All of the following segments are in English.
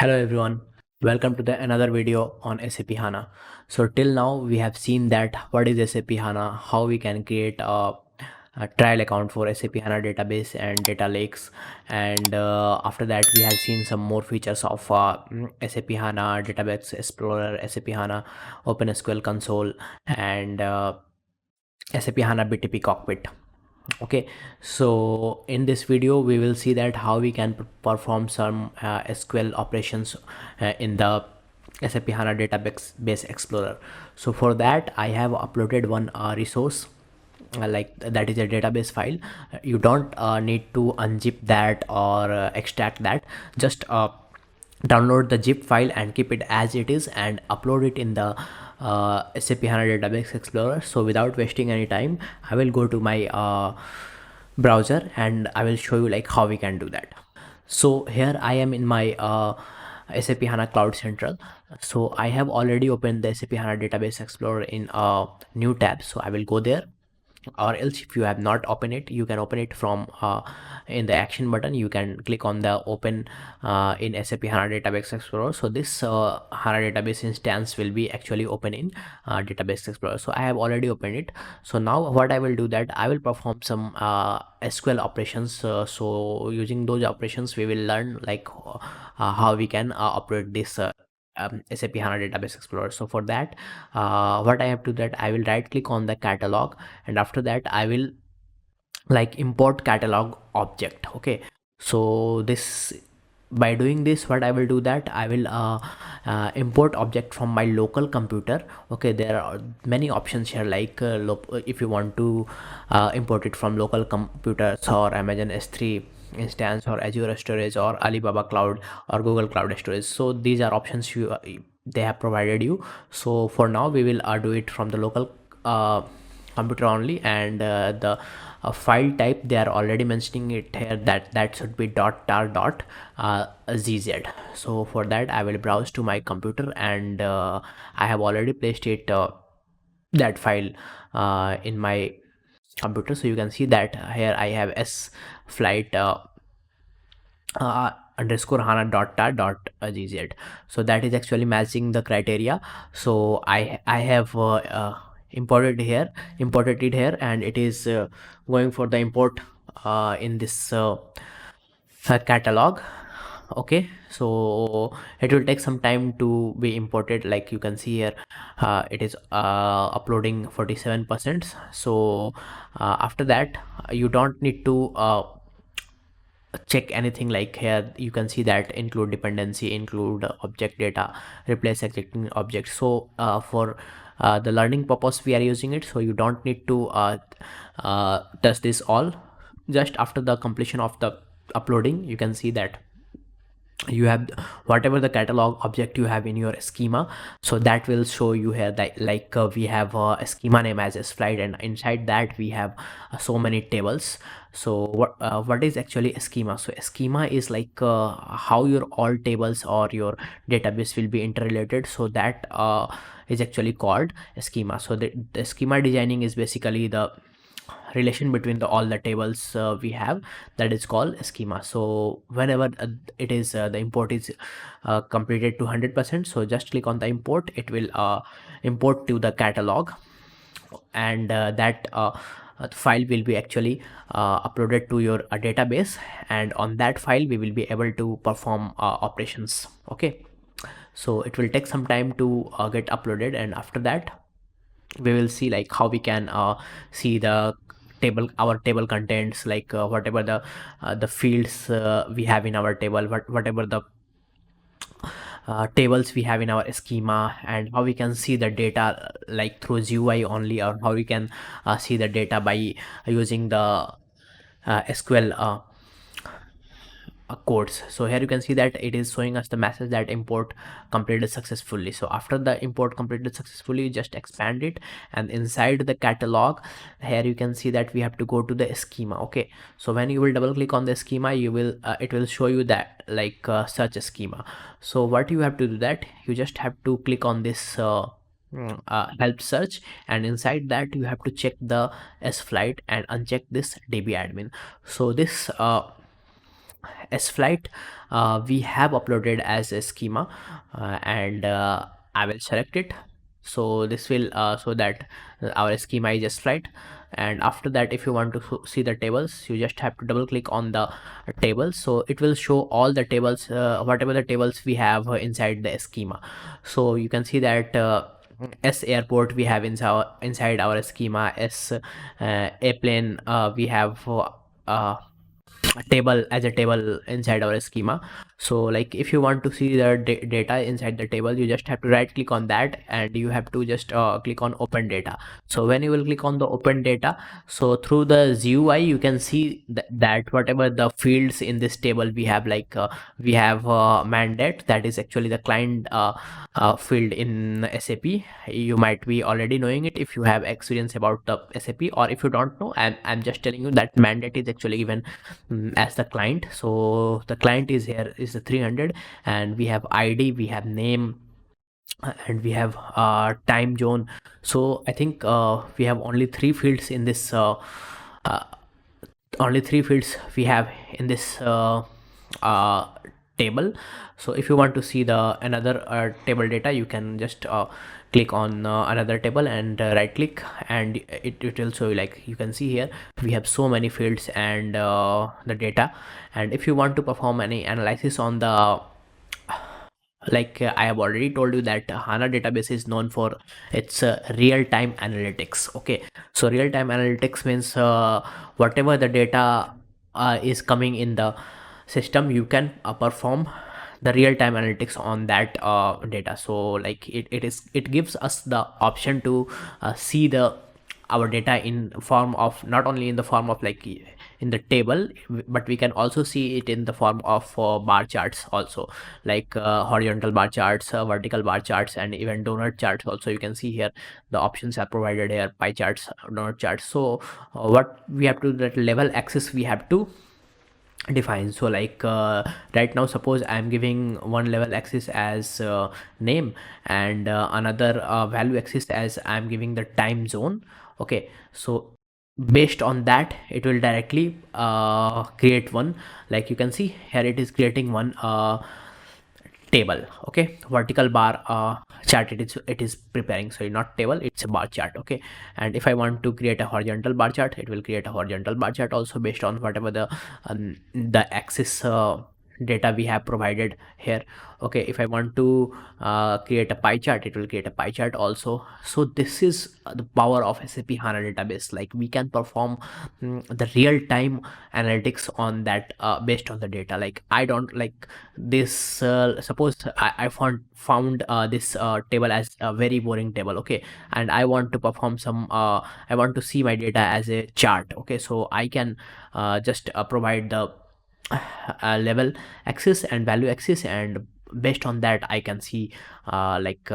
Hello everyone, welcome to the another video on SAP HANA. So till now we have seen that what is SAP HANA, how we can create a trial account for SAP HANA database and data lakes, and after that we have seen some more features of SAP HANA database explorer, SAP HANA OpenSQL console, and SAP HANA BTP cockpit. Okay, so in this video we will see that how we can perform some SQL operations in the SAP HANA database explorer. So for that I have uploaded one resource, like that is a database file. You don't need to unzip that or extract that. Just download the zip file and keep it as it is and upload it in the SAP HANA Database Explorer. So without wasting any time, I will go to my browser and I will show you like how we can do that. So here I am in my SAP HANA Cloud Central. So I have already opened the SAP HANA Database Explorer in a new tab. So I will go there, or else if you have not opened it, you can open it from in the action button. You can click on the open in SAP HANA Database Explorer. So this HANA database instance will be actually open in Database Explorer. So I have already opened it. So now what I will do that I will perform some SQL operations. So using those operations we will learn like how we can operate this SAP HANA Database Explorer. So for that, what I have to do that I will right click on the catalog, and after that I will like import catalog object. Okay, so this, by doing this, what I will do that I will import object from my local computer. Okay, there are many options here, like if you want to import it from local computers or Amazon S3 instance or Azure storage or Alibaba cloud or Google cloud storage. So these are options they have provided you. So for now we will do it from the local computer only, and the file type they are already mentioning it here, that should be .tar .zz. So for that I will browse to my computer, and I have already placed it that file in my computer. So you can see that here I have s flight underscore hana .tar .gz. So that is actually matching the criteria. So I have imported it here, and it is going for the import in this catalog. Okay, so it will take some time to be imported. Like you can see here, it is uploading 47%. So after that you don't need to check anything. Like here you can see that include dependency, include object data, replace existing object. So for the learning purpose we are using it, so you don't need to test this all. Just after the completion of the uploading, you can see that you have whatever the catalog object you have in your schema. So that will show you here that like we have a schema name as SFlight, and inside that we have so many tables. So what is actually a schema? So a schema is like how your all tables or your database will be interrelated. So that is actually called a schema. So the schema designing is basically the relation between all the tables we have, that is called schema. So whenever it is the import is completed to 100%, so just click on the import. It will import to the catalog, and that file will be actually uploaded to your database, and on that file we will be able to perform operations. Okay, so it will take some time to get uploaded, and after that we will see like how we can see the our table contents, like whatever the fields we have in our table, whatever the tables we have in our schema, and how we can see the data like through GUI only, or how we can see the data by using the SQL codes. So here you can see that it is showing us the message that import completed successfully. So after the import completed successfully, you just expand it, and inside the catalog here you can see that we have to go to the schema. Okay, so when you will double click on the schema, you will it will show you that like search schema. So what you have to do that you just have to click on this help search, and inside that you have to check the SFlight and uncheck this DB admin. So this S flight we have uploaded as a schema, and I will select it. So this will so that our schema is S flight. And after that, if you want to see the tables, you just have to double click on the tables, so it will show all the tables, whatever the tables we have inside the schema. So you can see that S airport we have inside our schema. S airplane we have uh, a table as a table inside our schema. So like if you want to see the data inside the table, you just have to right click on that, and you have to just click on open data. So when you will click on the open data, so through the GUI you can see that whatever the fields in this table we have, like we have mandate, that is actually the client field in SAP. You might be already knowing it if you have experience about the SAP, or if you don't know, I'm just telling you that mandate is actually given as the client. So the client is here is the 300, and we have ID, we have name, and we have time zone. So I think we have only three fields in this uh, only three fields we have in this uh, table. So if you want to see the another table data, you can just click on another table and right click, and it will show you, like you can see here we have so many fields and the data. And if you want to perform any analysis on the, like I have already told you that HANA database is known for its real-time analytics. Okay, so real-time analytics means whatever the data is coming in the system, you can perform the real-time analytics on that data. So like it gives us the option to see the our data in form of, not only in the form of like in the table, but we can also see it in the form of bar charts also, like horizontal bar charts, vertical bar charts, and even donut charts also. You can see here the options are provided here: pie charts, donut charts. So what we have to, that level axis we have to define. So like right now, suppose I'm giving one level axis as name, and another value axis as I'm giving the time zone. Okay, so based on that, it will directly create one, like you can see here it is creating one table. Okay, vertical bar chart, it is preparing. So not table, it's a bar chart. Okay, and if I want to create a horizontal bar chart, it will create a horizontal bar chart also based on whatever the axis data we have provided here. Okay, if I want to create a pie chart, it will create a pie chart also. So this is the power of SAP HANA database. Like we can perform the real time analytics on that based on the data. Like I don't like this suppose I found this table as a very boring table. Okay, and I want to perform some I want to see my data as a chart. Okay, so I can just provide the level axis and value axis, and based on that I can see like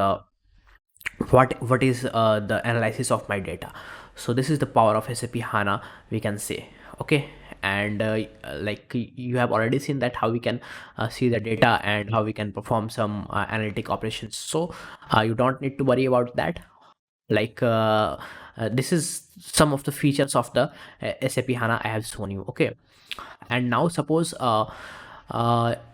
what is the analysis of my data. So this is the power of SAP HANA, we can say. Okay, and like you have already seen that how we can see the data and how we can perform some analytic operations. So you don't need to worry about that. Like this is some of the features of the SAP HANA I have shown you. Okay, and now suppose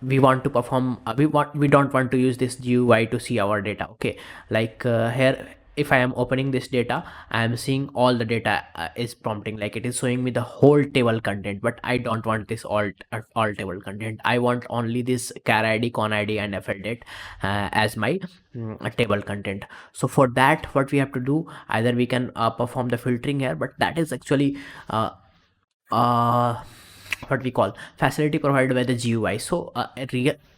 we want to perform we don't want to use this GUI to see our data. Okay, like here if I am opening this data, I am seeing all the data is prompting, like it is showing me the whole table content, but I don't want this all table content. I want only this char id, con id, and fl date as my table content. So for that, what we have to do, either we can perform the filtering here, but that is actually uh, what we call facility provided by the GUI. So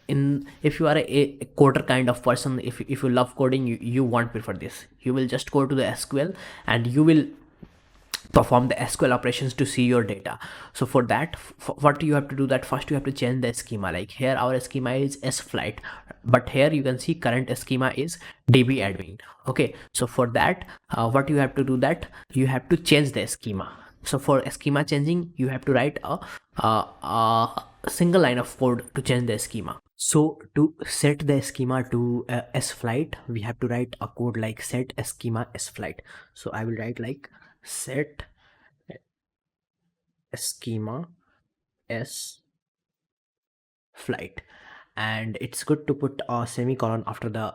in if you are a coder kind of person, if you love coding, you won't prefer this. You will just go to the SQL and you will perform the SQL operations to see your data. So for that, what you have to do, that first you have to change the schema. Like here our schema is S flight, but here you can see current schema is DB admin. Okay, so for that what you have to do, that you have to change the schema. So for schema changing, you have to write a single line of code to change the schema. So to set the schema to S flight, we have to write a code like set schema S flight. So I will write like set schema S flight. And it's good to put a semicolon after the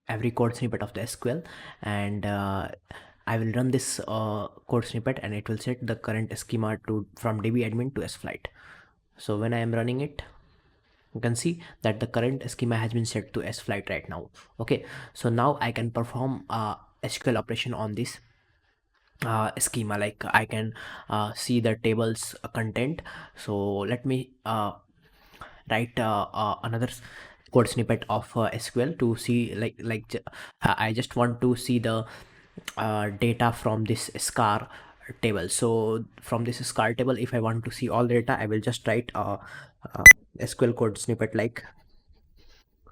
every code snippet of the SQL. And I will run this code snippet and it will set the current schema to from DB admin to SFlight. So when I am running it, you can see that the current schema has been set to SFlight right now. Okay, so now I can perform SQL operation on this schema. Like I can see the tables content. So let me write another code snippet of SQL to see I just want to see the data from this scar table. So from this scar table, if I want to see all the data, I will just write a SQL code snippet like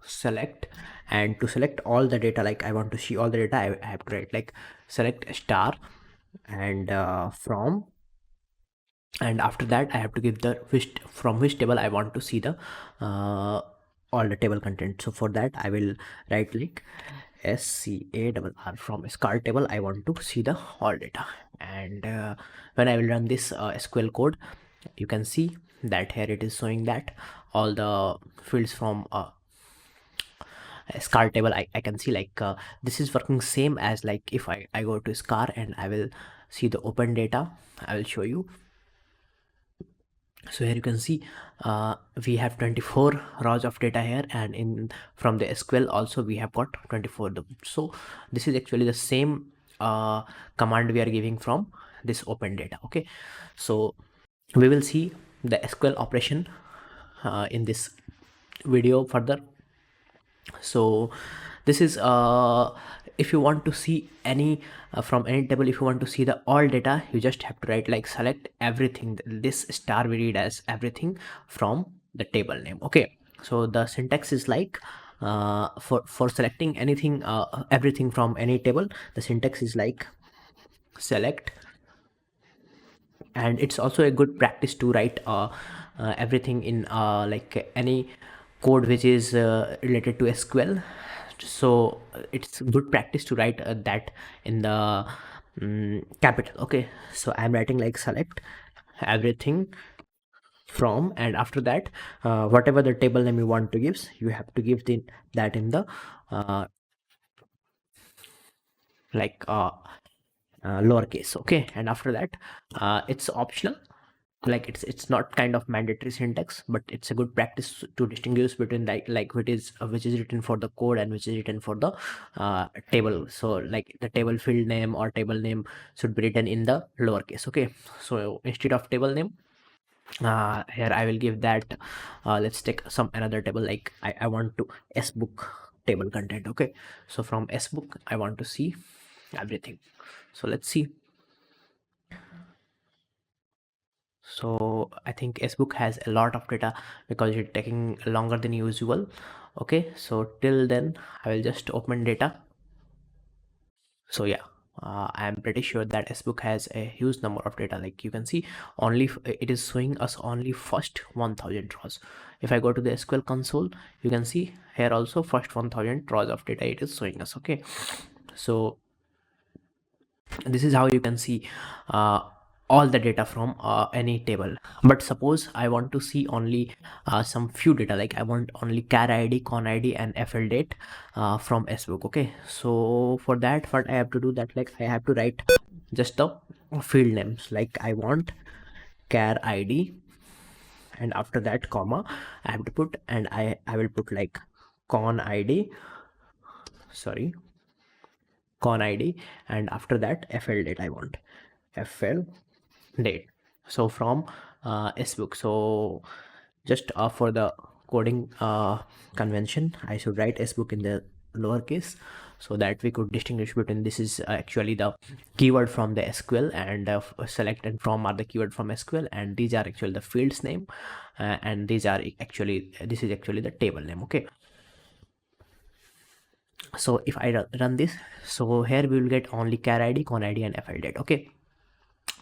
select, and to select all the data, like I want to see all the data, I have to write like select star and from, and after that I have to give the from which table I want to see the all the table content. So for that I will write like SCARR, from scar table I want to see the all data. And when I will run this SQL code, you can see that here it is showing that all the fields from scar table I can see, like this is working same as like if I go to scar and I will see the open data. I will show you. So here you can see we have 24 rows of data here, and in from the SQL also we have got 24 them. So this is actually the same command we are giving from this open data. Okay, so we will see the SQL operation in this video further. So this is if you want to see any from any table, if you want to see the all data, you just have to write like select everything. This star we read as everything from the table name. Okay, so the syntax is like for selecting anything everything from any table, the syntax is like select. And it's also a good practice to write everything in like any code which is related to SQL. So it's good practice to write that in the capital. Okay, so I'm writing like select everything from, and after that whatever the table name you want to give, you have to give that in the uh, like lowercase. Okay, and after that it's optional, like it's not kind of mandatory syntax, but it's a good practice to distinguish between like which is written for the code and which is written for the table. So like the table field name or table name should be written in the lowercase. Okay, so instead of table name, here I will give that let's take some another table, like I want to sbook table content. Okay, so from sbook I want to see everything. So let's see. So I think sbook has a lot of data because it's taking longer than usual. Okay, so till then I will just open data. So yeah, I'm pretty sure that sbook has a huge number of data. Like you can see, only it is showing us only first 1000 rows. If I go to the SQL console, you can see here also first 1000 rows of data it is showing us. Okay, so this is how you can see all the data from any table. But suppose I want to see only some few data, like I want only char id, con id and fl date from sbook. Okay, so for that what I have to do, that like I have to write just the field names, like I want char id, and after that comma I have to put, and I will put like con id, sorry, con id, and after that fl date, I want fl date. So from sbook, so just for the coding convention I should write sbook in the lowercase, so that we could distinguish between this is actually the keyword from the SQL, and select and from are the keyword from SQL, and these are actually the fields name, and these are actually, this is actually the table name. Okay, so if I run this, so here we will get only char id, con id and fl date. Okay,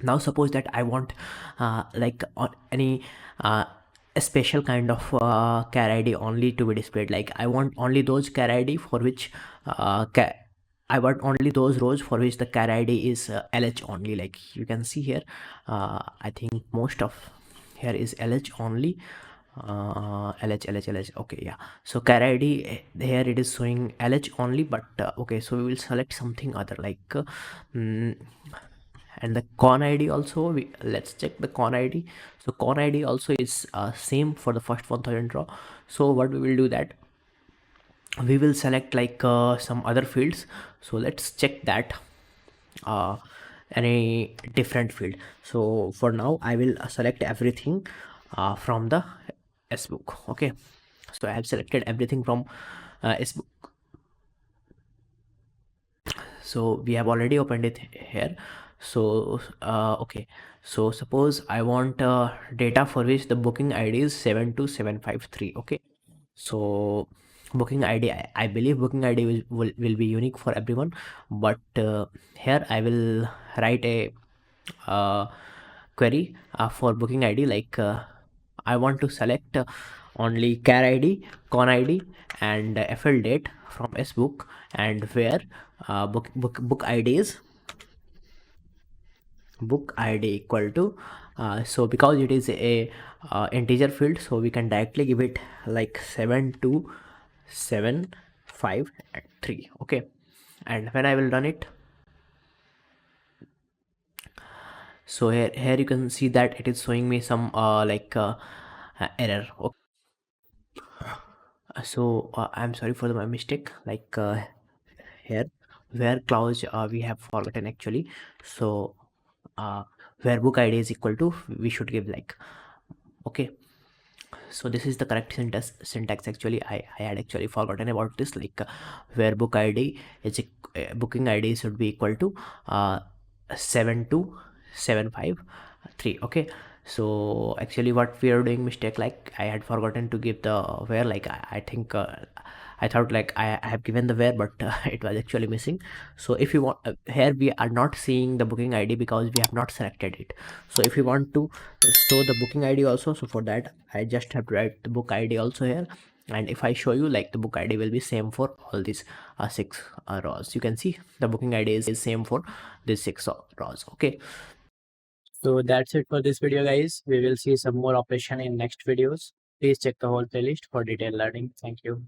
now suppose that I want like on any a special kind of char id only to be displayed, like I want only those char id for which I want only those rows for which the char id is lh only. Like you can see here I think most of here is lh only, LH LH LH. Okay, yeah. So char id, here it is showing LH only, but okay, so we will select something other like mm, and the con id also, let's check the con id. So con id also is same for the first 1000 row. So what we will do that we will select like some other fields. So let's check that uh, any different field. So for now I will select everything from the sbook. Okay, so I have selected everything from sbook. So we have already opened it here. So okay, so suppose I want data for which the booking id is 72753. Okay, so booking id, I believe booking id will be unique for everyone, but here I will write a uh, query for booking id like I want to select only char id, con id, and fl date from sbook, and where book id is book id equal to so because it is a integer field, so we can directly give it like 72753. Okay, and when I will run it, so here you can see that it is showing me some error. Okay. So I'm sorry for my mistake, like here where clause we have forgotten actually. So uh, where book id is equal to, we should give like, okay, so this is the correct syntax actually. I had actually forgotten about this, like where book id is booking id should be equal to 72753. Okay, so actually what we are doing mistake, like I had forgotten to give the where, like I think I thought like I have given the where, but it was actually missing. So if you want here we are not seeing the booking id because we have not selected it. So if you want to show the booking id also, so for that I just have to write the book id also here. And if I show you, like the book id will be same for all these six rows. You can see the booking id is same for these six rows. Okay, so that's it for this video, guys. We will see some more operation in next videos. Please check the whole playlist for detailed learning. Thank you.